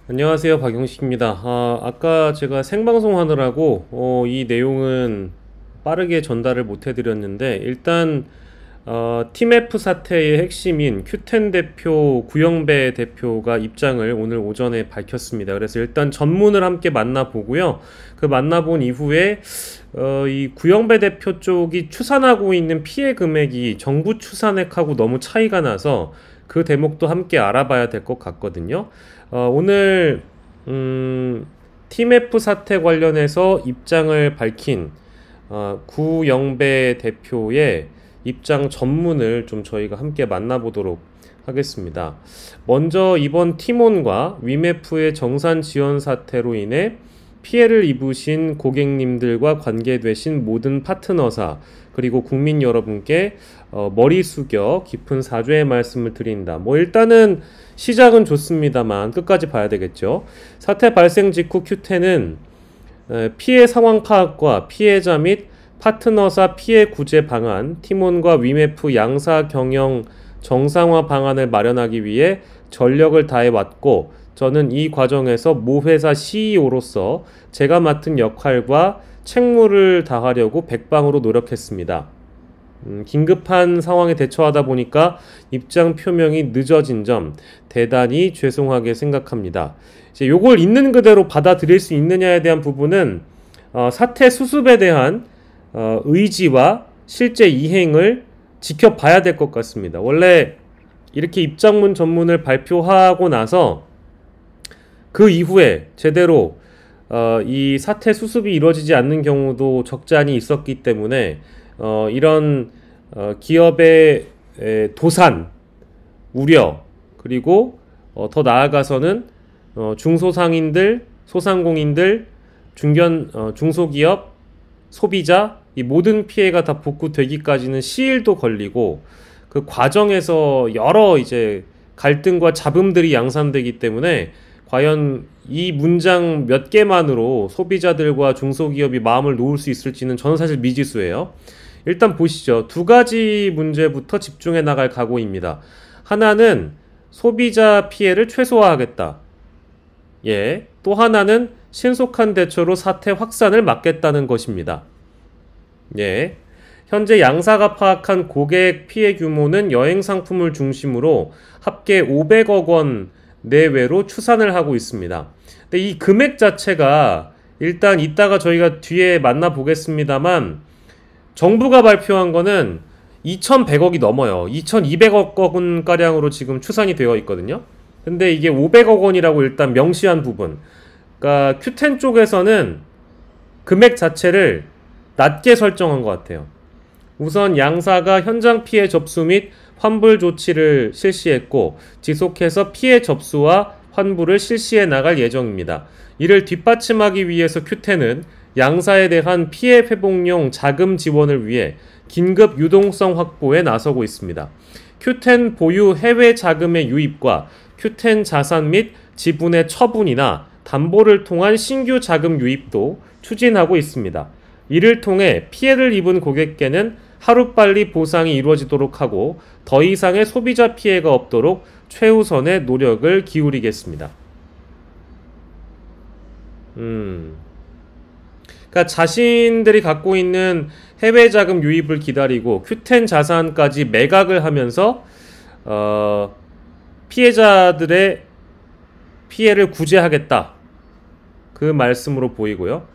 안녕하세요, 박용식입니다. 아까 제가 생방송 하느라고 이 내용은 빠르게 전달을 못 해드렸는데 일단 팀F 사태의 핵심인 큐텐 대표 구영배 대표가 입장을 오늘 오전에 밝혔습니다. 그래서 일단 전문을 함께 만나보고요. 그 만나본 이후에 이 구영배 대표 쪽이 추산하고 있는 피해 금액이 정부 추산액하고 너무 차이가 나서 그 대목도 함께 알아봐야 될 것 같거든요. 오늘 팀F 사태 관련해서 입장을 밝힌 구영배 대표의 입장 전문을 좀 저희가 함께 만나보도록 하겠습니다. 먼저 이번 티몬과 위메프의 정산 지원 사태로 인해 피해를 입으신 고객님들과 관계되신 모든 파트너사 그리고 국민 여러분께 머리 숙여 깊은 사죄의 말씀을 드린다. 뭐 일단은 시작은 좋습니다만 끝까지 봐야 되겠죠. 사태 발생 직후 큐텐은 피해 상황 파악과 피해자 및 파트너사 피해 구제 방안, 팀원과 위메프 양사 경영 정상화 방안을 마련하기 위해 전력을 다해 왔고, 저는 이 과정에서 모 회사 CEO로서 제가 맡은 역할과 책무를 다하려고 백방으로 노력했습니다. 긴급한 상황에 대처하다 보니까 입장 표명이 늦어진 점 대단히 죄송하게 생각합니다. 이제 요걸 있는 그대로 받아들일 수 있느냐에 대한 부분은 사태 수습에 대한 의지와 실제 이행을 지켜봐야 될 것 같습니다. 원래 이렇게 입장문 전문을 발표하고 나서 그 이후에 제대로 이 사태 수습이 이루어지지 않는 경우도 적지 않이 있었기 때문에 이런 기업의 도산, 우려, 그리고 더 나아가서는 중소상인들, 소상공인들, 중소기업, 소비자 이 모든 피해가 다 복구되기까지는 시일도 걸리고 그 과정에서 여러 이제 갈등과 잡음들이 양산되기 때문에 과연 이 문장 몇 개만으로 소비자들과 중소기업이 마음을 놓을 수 있을지는 저는 사실 미지수예요. 일단 보시죠. 두 가지 문제부터 집중해 나갈 각오입니다. 하나는 소비자 피해를 최소화하겠다. 예. 또 하나는 신속한 대처로 사태 확산을 막겠다는 것입니다. 예. 현재 양사가 파악한 고객 피해 규모는 여행 상품을 중심으로 합계 500억 원 내외로 추산을 하고 있습니다. 근데 이 금액 자체가 일단 이따가 저희가 뒤에 만나보겠습니다만 정부가 발표한 거는 2,100억이 넘어요. 2,200억 원가량으로 지금 추산이 되어 있거든요. 근데 이게 500억 원이라고 일단 명시한 부분. 그러니까 큐텐 쪽에서는 금액 자체를 낮게 설정한 것 같아요. 우선 양사가 현장 피해 접수 및 환불 조치를 실시했고 지속해서 피해 접수와 환불을 실시해 나갈 예정입니다. 이를 뒷받침하기 위해서 큐텐은 양사에 대한 피해 회복용 자금 지원을 위해 긴급 유동성 확보에 나서고 있습니다. 큐텐 보유 해외 자금의 유입과 큐텐 자산 및 지분의 처분이나 담보를 통한 신규 자금 유입도 추진하고 있습니다. 이를 통해 피해를 입은 고객께는 하루빨리 보상이 이루어지도록 하고 더 이상의 소비자 피해가 없도록 최우선의 노력을 기울이겠습니다. 그러니까 자신들이 갖고 있는 해외 자금 유입을 기다리고 큐텐 자산까지 매각을 하면서 피해자들의 피해를 구제하겠다. 그 말씀으로 보이고요.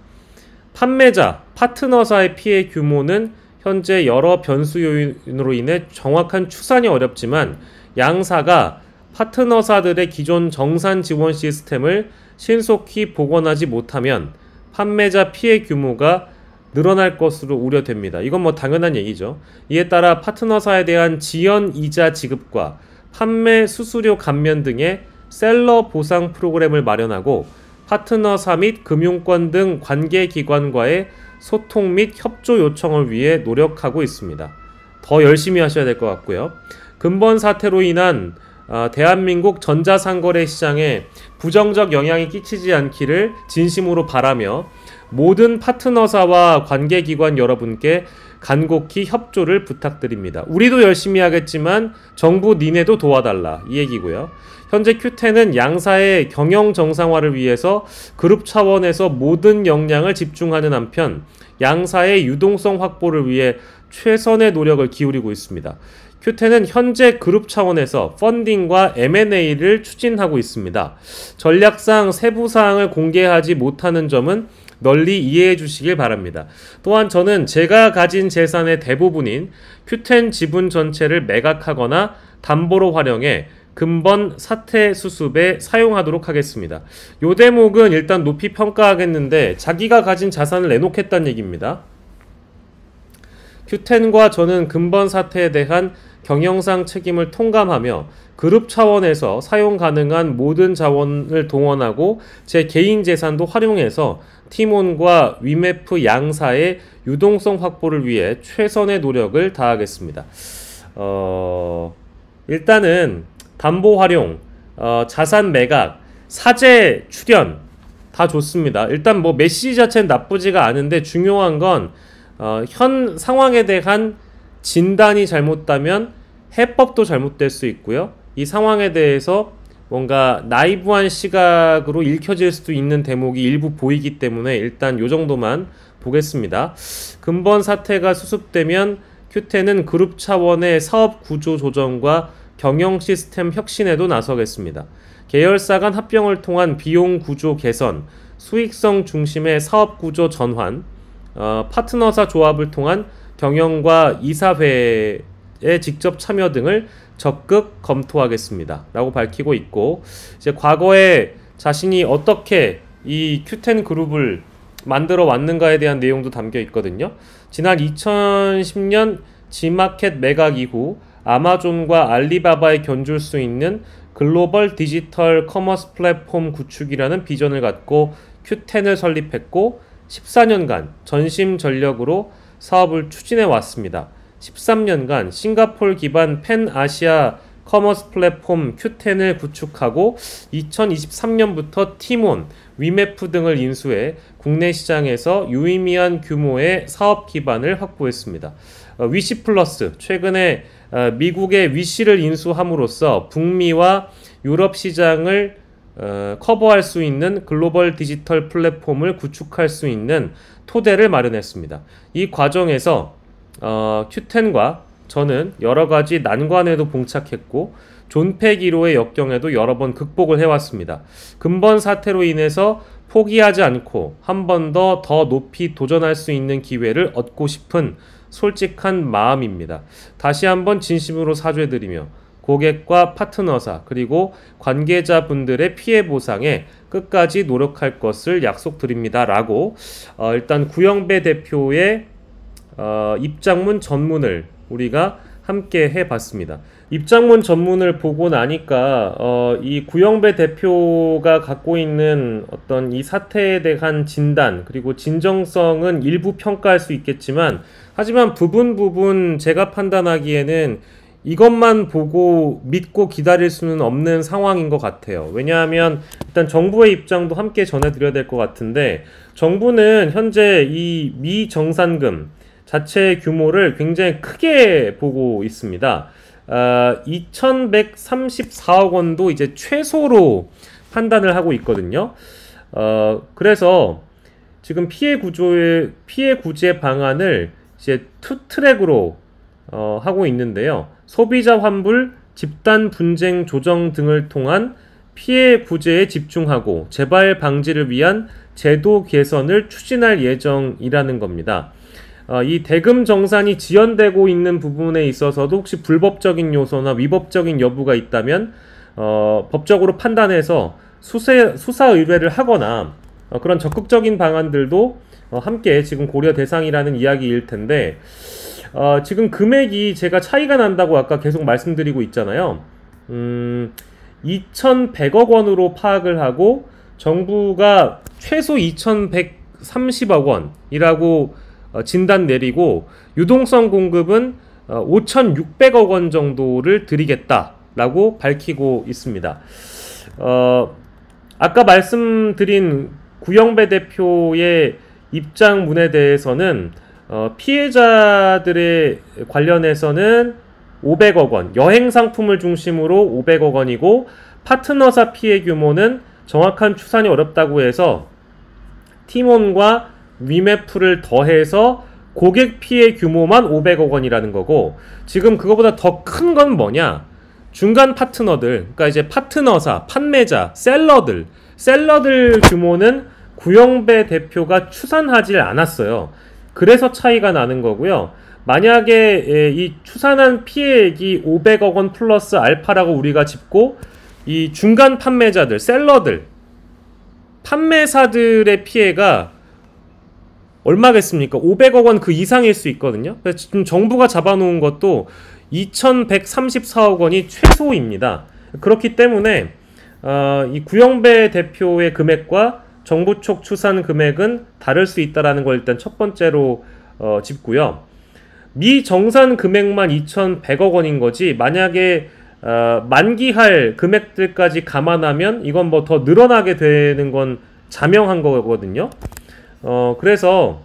판매자, 파트너사의 피해 규모는 현재 여러 변수 요인으로 인해 정확한 추산이 어렵지만 양사가 파트너사들의 기존 정산 지원 시스템을 신속히 복원하지 못하면 판매자 피해 규모가 늘어날 것으로 우려됩니다. 이건 뭐 당연한 얘기죠. 이에 따라 파트너사에 대한 지연 이자 지급과 판매 수수료 감면 등의 셀러 보상 프로그램을 마련하고 파트너사 및 금융권 등 관계기관과의 소통 및 협조 요청을 위해 노력하고 있습니다. 더 열심히 하셔야 될 것 같고요. 근본 사태로 인한 대한민국 전자상거래 시장에 부정적 영향이 끼치지 않기를 진심으로 바라며 모든 파트너사와 관계기관 여러분께 간곡히 협조를 부탁드립니다. 우리도 열심히 하겠지만 정부 니네도 도와달라 이 얘기고요. 현재 큐텐은 양사의 경영 정상화를 위해서 그룹 차원에서 모든 역량을 집중하는 한편 양사의 유동성 확보를 위해 최선의 노력을 기울이고 있습니다. 큐텐은 현재 그룹 차원에서 펀딩과 M&A를 추진하고 있습니다. 전략상 세부 사항을 공개하지 못하는 점은 널리 이해해 주시길 바랍니다. 또한 저는 제가 가진 재산의 대부분인 큐텐 지분 전체를 매각하거나 담보로 활용해 근본 사태 수습에 사용하도록 하겠습니다. 요 대목은 일단 높이 평가하겠는데 자기가 가진 자산을 내놓겠다는 얘기입니다. 큐텐과 저는 근본 사태에 대한 경영상 책임을 통감하며 그룹 차원에서 사용 가능한 모든 자원을 동원하고 제 개인 재산도 활용해서 티몬과 위메프 양사의 유동성 확보를 위해 최선의 노력을 다하겠습니다. 일단은 담보 활용, 자산 매각, 사재 출연 다 좋습니다. 일단 뭐 메시지 자체는 나쁘지가 않은데 중요한 건 현 상황에 대한 진단이 잘못되면 해법도 잘못될 수 있고요. 이 상황에 대해서 뭔가 나이브한 시각으로 읽혀질 수도 있는 대목이 일부 보이기 때문에 일단 요 정도만 보겠습니다. 근본 사태가 수습되면 큐텐은 그룹 차원의 사업 구조 조정과 경영 시스템 혁신에도 나서겠습니다. 계열사 간 합병을 통한 비용 구조 개선, 수익성 중심의 사업 구조 전환, 파트너사 조합을 통한 경영과 이사회의 직접 참여 등을 적극 검토하겠습니다. 라고 밝히고 있고, 이제 과거에 자신이 어떻게 이 큐텐 그룹을 만들어 왔는가에 대한 내용도 담겨 있거든요. 지난 2010년 G마켓 매각 이후 아마존과 알리바바에 견줄 수 있는 글로벌 디지털 커머스 플랫폼 구축이라는 비전을 갖고 큐텐을 설립했고 14년간 전심전력으로 사업을 추진해 왔습니다. 13년간 싱가포르 기반 팬아시아 커머스 플랫폼 큐텐을 구축하고 2023년부터 티몬, 위메프 등을 인수해 국내 시장에서 유의미한 규모의 사업 기반을 확보했습니다. 위시 플러스, 최근에 미국의 위시를 인수함으로써 북미와 유럽 시장을 커버할 수 있는 글로벌 디지털 플랫폼을 구축할 수 있는 토대를 마련했습니다. 이 과정에서 큐텐과 저는 여러가지 난관에도 봉착했고 존폐기로의 역경에도 여러 번 극복을 해왔습니다. 근본 사태로 인해서 포기하지 않고 한 번 더 높이 도전할 수 있는 기회를 얻고 싶은 솔직한 마음입니다. 다시 한번 진심으로 사죄드리며 고객과 파트너사 그리고 관계자분들의 피해 보상에 끝까지 노력할 것을 약속드립니다. 라고 일단 구영배 대표의 입장문 전문을 우리가 함께 해봤습니다. 입장문 전문을 보고 나니까 이 구영배 대표가 갖고 있는 어떤 이 사태에 대한 진단 그리고 진정성은 일부 평가할 수 있겠지만 하지만 부분 제가 판단하기에는 이것만 보고 믿고 기다릴 수는 없는 상황인 것 같아요. 왜냐하면 일단 정부의 입장도 함께 전해드려야 될 것 같은데 정부는 현재 이 미정산금 자체의 규모를 굉장히 크게 보고 있습니다. 2134억 원도 이제 최소로 판단을 하고 있거든요. 그래서 지금 피해 구제 방안을 이제 투 트랙으로 하고 있는데요. 소비자 환불, 집단 분쟁 조정 등을 통한 피해 구제에 집중하고 재발 방지를 위한 제도 개선을 추진할 예정이라는 겁니다. 이 대금 정산이 지연되고 있는 부분에 있어서도 혹시 불법적인 요소나 위법적인 여부가 있다면 법적으로 판단해서 수사 의뢰를 하거나 그런 적극적인 방안들도 함께 지금 고려 대상이라는 이야기일 텐데 지금 금액이 제가 차이가 난다고 아까 계속 말씀드리고 있잖아요. 2,100억 원으로 파악을 하고 정부가 최소 2,130억 원이라고 진단 내리고 유동성 공급은 5,600억 원 정도를 드리겠다라고 밝히고 있습니다. 아까 말씀드린 구영배 대표의 입장문에 대해서는 피해자들의 관련해서는 500억 원, 여행 상품을 중심으로 500억 원이고 파트너사 피해 규모는 정확한 추산이 어렵다고 해서 팀원과 위메프를 더해서 고객 피해 규모만 500억 원이라는 거고, 지금 그거보다 더 큰 건 뭐냐? 중간 파트너들, 그러니까 이제 파트너사, 판매자, 셀러들 규모는 구영배 대표가 추산하지 않았어요. 그래서 차이가 나는 거고요. 만약에 이 추산한 피해액이 500억 원 플러스 알파라고 우리가 짚고, 이 중간 판매자들, 판매사들의 피해가 얼마겠습니까? 500억 원 그 이상일 수 있거든요. 그래서 지금 정부가 잡아놓은 것도 2134억 원이 최소입니다. 그렇기 때문에 이 구영배 대표의 금액과 정부 쪽 추산 금액은 다를 수 있다는 걸 일단 첫 번째로 짚고요. 미정산 금액만 2100억 원인 거지, 만약에 만기할 금액들까지 감안하면 이건 뭐 더 늘어나게 되는 건 자명한 거거든요. 그래서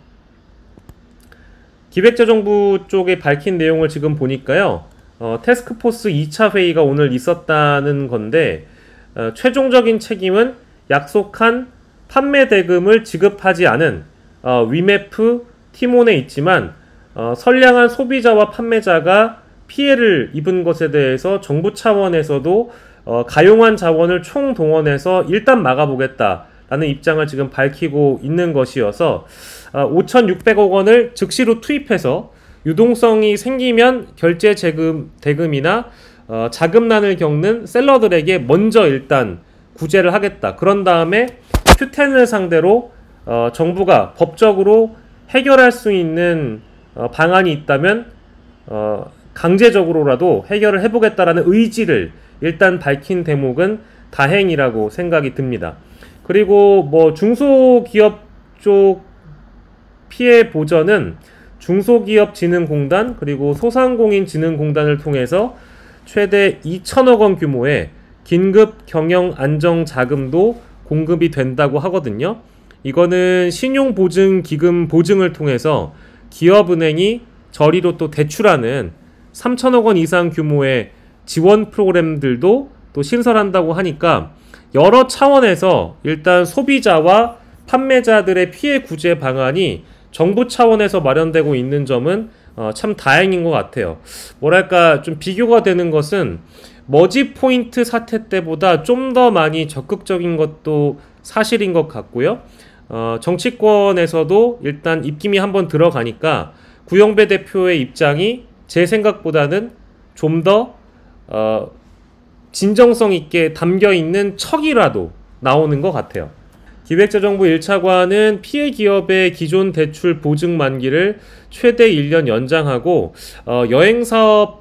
기획재정부 쪽에 밝힌 내용을 지금 보니까요, 태스크포스 2차 회의가 오늘 있었다는 건데, 최종적인 책임은 약속한 판매 대금을 지급하지 않은 위메프 팀원에 있지만, 선량한 소비자와 판매자가 피해를 입은 것에 대해서 정부 차원에서도 가용한 자원을 총동원해서 일단 막아보겠다라는 입장을 지금 밝히고 있는 것이어서 5,600억 원을 즉시로 투입해서 유동성이 생기면 결제 대금이나 자금난을 겪는 셀러들에게 먼저 일단 구제를 하겠다. 그런 다음에 q10을 상대로 정부가 법적으로 해결할 수 있는 방안이 있다면 강제적으로라도 해결을 해보겠다라는 의지를 일단 밝힌 대목은 다행이라고 생각이 듭니다. 그리고 뭐 중소기업 쪽 피해 보전은 중소기업진흥공단 그리고 소상공인진흥공단을 통해서 최대 2천억 원 규모의 긴급 경영 안정 자금도 공급이 된다고 하거든요. 이거는 신용보증기금 보증을 통해서 기업은행이 저리로 또 대출하는 3천억 원 이상 규모의 지원 프로그램들도 또 신설한다고 하니까 여러 차원에서 일단 소비자와 판매자들의 피해 구제 방안이 정부 차원에서 마련되고 있는 점은 참 다행인 것 같아요. 뭐랄까 좀 비교가 되는 것은 머지포인트 사태 때보다 좀 더 많이 적극적인 것도 사실인 것 같고요. 정치권에서도 일단 입김이 한번 들어가니까 구영배 대표의 입장이 제 생각보다는 좀 더 진정성 있게 담겨있는 척이라도 나오는 것 같아요. 기획재정부 1차관은 피해 기업의 기존 대출 보증 만기를 최대 1년 연장하고 여행사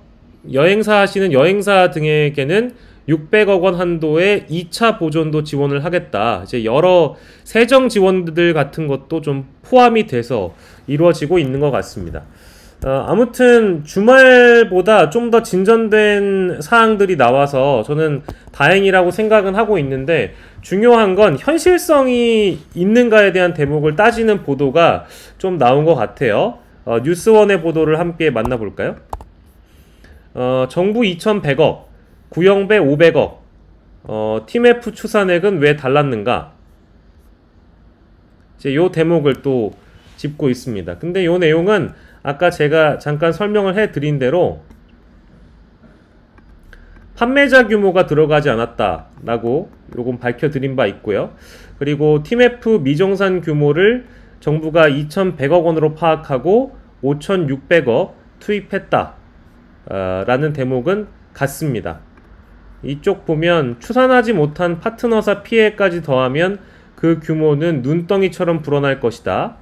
하시는 여행사 등에게는 600억 원 한도의 2차 보존도 지원을 하겠다. 이제 여러 세정 지원들 같은 것도 좀 포함이 돼서 이루어지고 있는 것 같습니다. 아무튼 주말보다 좀 더 진전된 사항들이 나와서 저는 다행이라고 생각은 하고 있는데, 중요한 건 현실성이 있는가에 대한 대목을 따지는 보도가 좀 나온 것 같아요. 뉴스원의 보도를 함께 만나볼까요? 정부 2,100억, 구영배 500억, 팀F 추산액은 왜 달랐는가? 이제 요 대목을 또 짚고 있습니다. 근데 요 내용은 아까 제가 잠깐 설명을 해드린 대로 판매자 규모가 들어가지 않았다라고 요건 밝혀드린 바 있고요. 그리고 팀F 미정산 규모를 정부가 2,100억 원으로 파악하고 5,600억 투입했다 라는 대목은 같습니다. 이쪽 보면 추산하지 못한 파트너사 피해까지 더하면 그 규모는 눈덩이처럼 불어날 것이다.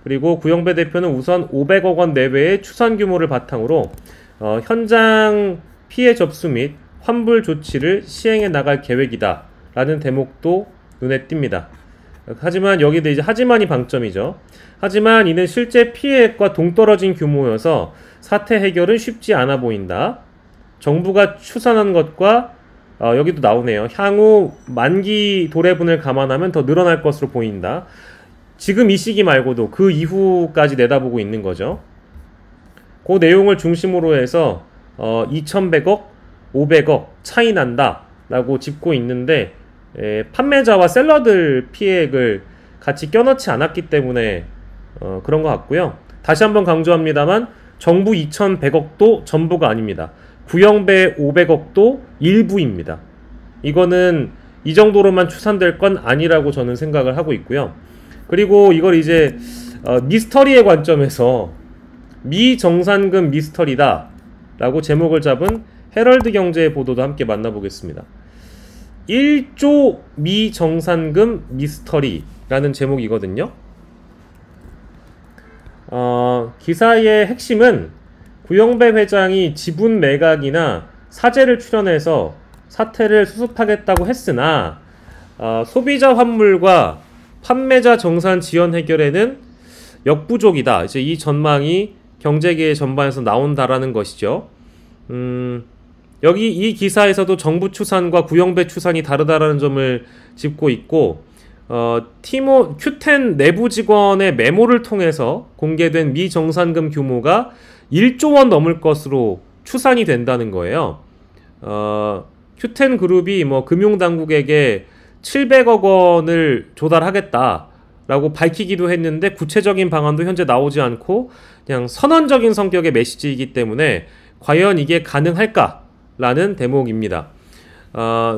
그리고 구영배 대표는 우선 500억 원 내외의 추산 규모를 바탕으로 현장 피해 접수 및 환불 조치를 시행해 나갈 계획이다 라는 대목도 눈에 띕니다. 하지만 여기도 이제 하지만이 방점이죠. 하지만 이는 실제 피해액과 동떨어진 규모여서 사태 해결은 쉽지 않아 보인다. 정부가 추산한 것과 여기도 나오네요. 향후 만기 도래분을 감안하면 더 늘어날 것으로 보인다. 지금 이 시기 말고도 그 이후까지 내다보고 있는 거죠. 그 내용을 중심으로 해서 2,100억, 500억 차이 난다 라고 짚고 있는데 판매자와 셀러들 피해액을 같이 껴넣지 않았기 때문에 그런 것 같고요. 다시 한번 강조합니다만 정부 2,100억도 전부가 아닙니다. 구형배 500억도 일부입니다. 이거는 이 정도로만 추산될 건 아니라고 저는 생각을 하고 있고요. 그리고 이걸 이제 미스터리의 관점에서 미정산금 미스터리다 라고 제목을 잡은 헤럴드 경제의 보도도 함께 만나보겠습니다. 1조 미정산금 미스터리라는 제목이거든요. 기사의 핵심은 구영배 회장이 지분 매각이나 사재를 출연해서 사태를 수습하겠다고 했으나 소비자 환물과 판매자 정산 지연 해결에는 역부족이다. 이제 이 전망이 경제계 전반에서 나온다라는 것이죠. 여기 이 기사에서도 정부 추산과 구영배 추산이 다르다라는 점을 짚고 있고 Q10 내부 직원의 메모를 통해서 공개된 미정산금 규모가 1조 원 넘을 것으로 추산이 된다는 거예요. Q10 그룹이 뭐 금융당국에게 700억 원을 조달하겠다라고 밝히기도 했는데 구체적인 방안도 현재 나오지 않고 그냥 선언적인 성격의 메시지이기 때문에 과연 이게 가능할까라는 대목입니다.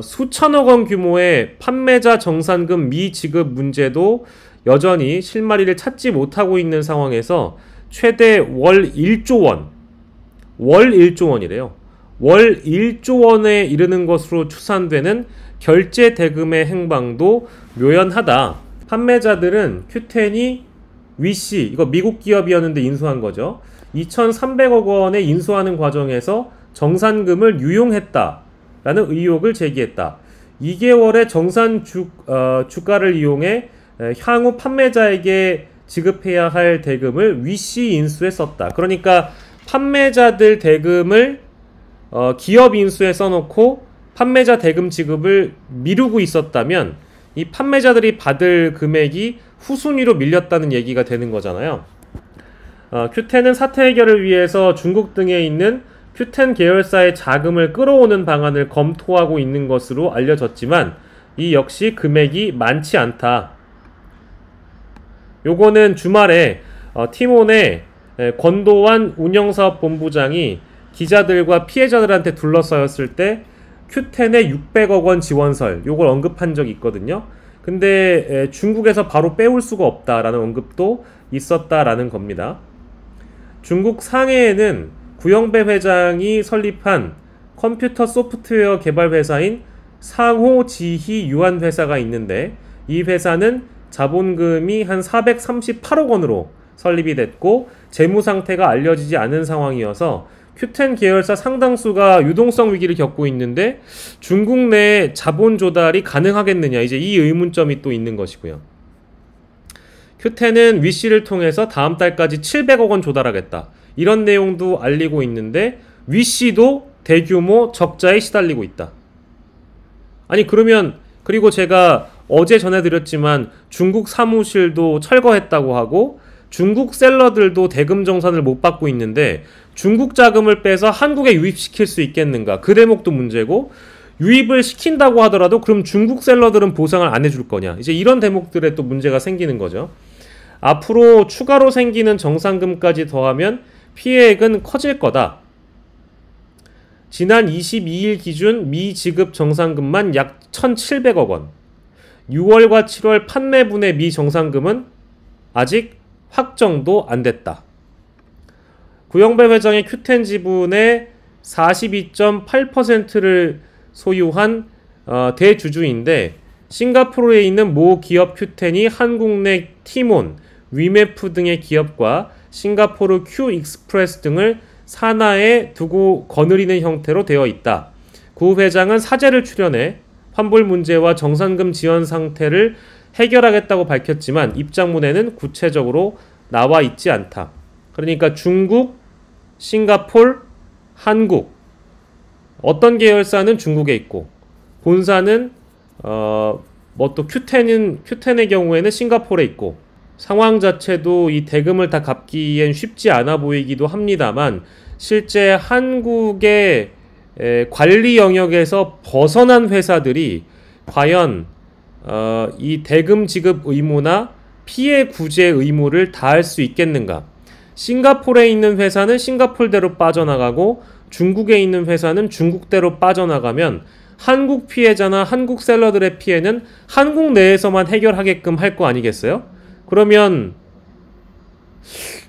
수천억 원 규모의 판매자 정산금 미지급 문제도 여전히 실마리를 찾지 못하고 있는 상황에서 최대 월 1조 원, 월 1조 원이래요. 월 1조 원에 이르는 것으로 추산되는 결제 대금의 행방도 묘연하다. 판매자들은 Q10이 위시, 이거 미국 기업이었는데 인수한 거죠. 2,300억 원에 인수하는 과정에서 정산금을 유용했다 라는 의혹을 제기했다. 2개월의 정산 주가를 이용해 향후 판매자에게 지급해야 할 대금을 위시 인수에 썼다. 그러니까 판매자들 대금을 기업 인수에 써놓고 판매자 대금 지급을 미루고 있었다면 이 판매자들이 받을 금액이 후순위로 밀렸다는 얘기가 되는 거잖아요. Q10은 사태 해결을 위해서 중국 등에 있는 Q10 계열사의 자금을 끌어오는 방안을 검토하고 있는 것으로 알려졌지만 이 역시 금액이 많지 않다. 요거는 주말에 티몬의 권도환 운영사업본부장이 기자들과 피해자들한테 둘러싸였을 때 Q10의 600억 원 지원설 요걸 언급한 적이 있거든요. 근데 중국에서 바로 빼올 수가 없다라는 언급도 있었다라는 겁니다. 중국 상해에는 구영배 회장이 설립한 컴퓨터 소프트웨어 개발 회사인 상호지희 유한 회사가 있는데 이 회사는 자본금이 한 438억 원으로 설립이 됐고 재무 상태가 알려지지 않은 상황이어서 Q10 계열사 상당수가 유동성 위기를 겪고 있는데 중국 내 자본 조달이 가능하겠느냐, 이제 이 의문점이 또 있는 것이고요. Q10은 위시를 통해서 다음 달까지 700억 원 조달하겠다, 이런 내용도 알리고 있는데 위시도 대규모 적자에 시달리고 있다. 아니 그러면, 그리고 제가 어제 전해드렸지만 중국 사무실도 철거했다고 하고 중국 셀러들도 대금 정산을 못 받고 있는데 중국 자금을 빼서 한국에 유입시킬 수 있겠는가, 그 대목도 문제고, 유입을 시킨다고 하더라도 그럼 중국 셀러들은 보상을 안 해줄 거냐, 이제 이런 대목들에 또 문제가 생기는 거죠. 앞으로 추가로 생기는 정산금까지 더하면 피해액은 커질 거다. 지난 22일 기준 미지급 정산금만 약 1,700억 원, 6월과 7월 판매분의 미정산금은 아직 확정도 안 됐다. 구영배 회장의 Q10 지분의 42.8%를 소유한 대주주인데 싱가포르에 있는 모 기업 Q10이 한국 내 티몬, 위메프 등의 기업과 싱가포르 Q 익스프레스 등을 산하에 두고 거느리는 형태로 되어 있다. 구 회장은 사재를 출연해 환불 문제와 정산금 지원 상태를 해결하겠다고 밝혔지만 입장문에는 구체적으로 나와 있지 않다. 그러니까 중국, 싱가폴, 한국, 어떤 계열사는 중국에 있고 본사는 뭐 또 Q10의 경우에는 싱가폴에 있고, 상황 자체도 이 대금을 다 갚기엔 쉽지 않아 보이기도 합니다만 실제 한국의 관리 영역에서 벗어난 회사들이 과연 이 대금 지급 의무나 피해 구제 의무를 다할 수 있겠는가? 싱가포르에 있는 회사는 싱가포르대로 빠져나가고 중국에 있는 회사는 중국대로 빠져나가면 한국 피해자나 한국 셀러들의 피해는 한국 내에서만 해결하게끔 할 거 아니겠어요? 그러면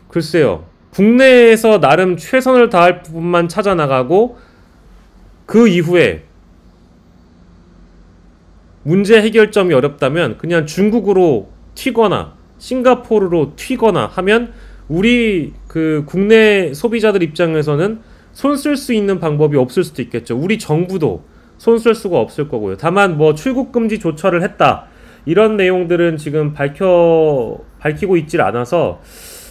글쎄요. 국내에서 나름 최선을 다할 부분만 찾아나가고 그 이후에 문제 해결점이 어렵다면 그냥 중국으로 튀거나 싱가포르로 튀거나 하면 우리 그 국내 소비자들 입장에서는 손 쓸 수 있는 방법이 없을 수도 있겠죠. 우리 정부도 손 쓸 수가 없을 거고요. 다만 뭐 출국 금지 조처를 했다 이런 내용들은 지금 밝히고 있질 않아서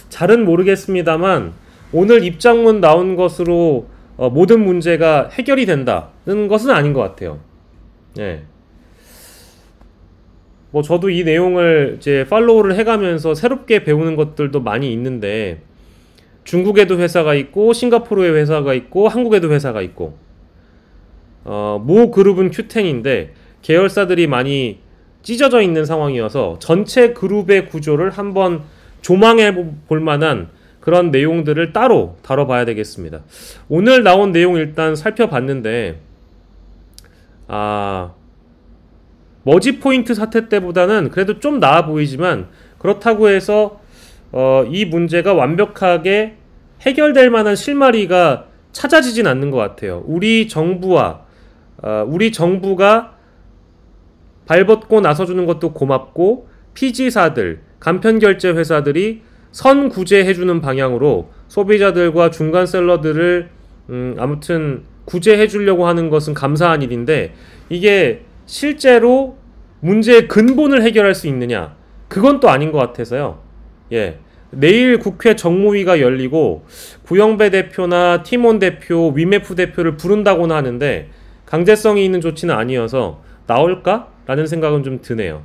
잘은 모르겠습니다만 오늘 입장문 나온 것으로 모든 문제가 해결이 된다는 것은 아닌 것 같아요. 예. 뭐 저도 이 내용을 이제 팔로우를 해가면서 새롭게 배우는 것들도 많이 있는데 중국에도 회사가 있고 싱가포르에 회사가 있고 한국에도 회사가 있고 모 그룹은 q10인데 계열사들이 많이 찢어져 있는 상황이어서 전체 그룹의 구조를 한번 조망해 볼 만한 그런 내용들을 따로 다뤄봐야 되겠습니다. 오늘 나온 내용 일단 살펴봤는데 머지포인트 사태 때보다는 그래도 좀 나아 보이지만 그렇다고 해서 이 문제가 완벽하게 해결될 만한 실마리가 찾아지진 않는 것 같아요. 우리 정부가 발벗고 나서주는 것도 고맙고 피지사들, 간편결제 회사들이 선구제해주는 방향으로 소비자들과 중간셀러들을 아무튼 구제해주려고 하는 것은 감사한 일인데 이게 실제로 문제의 근본을 해결할 수 있느냐? 그건 또 아닌 것 같아서요. 예. 내일 국회 정무위가 열리고 구영배 대표나 티몬 대표, 위메프 대표를 부른다고는 하는데 강제성이 있는 조치는 아니어서 나올까? 라는 생각은 좀 드네요.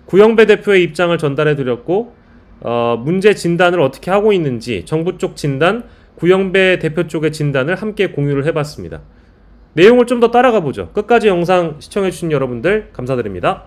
구영배 대표의 입장을 전달해 드렸고 문제 진단을 어떻게 하고 있는지 정부 쪽 진단, 구영배 대표 쪽의 진단을 함께 공유를 해봤습니다. 내용을 좀 더 따라가 보죠. 끝까지 영상 시청해주신 여러분들 감사드립니다.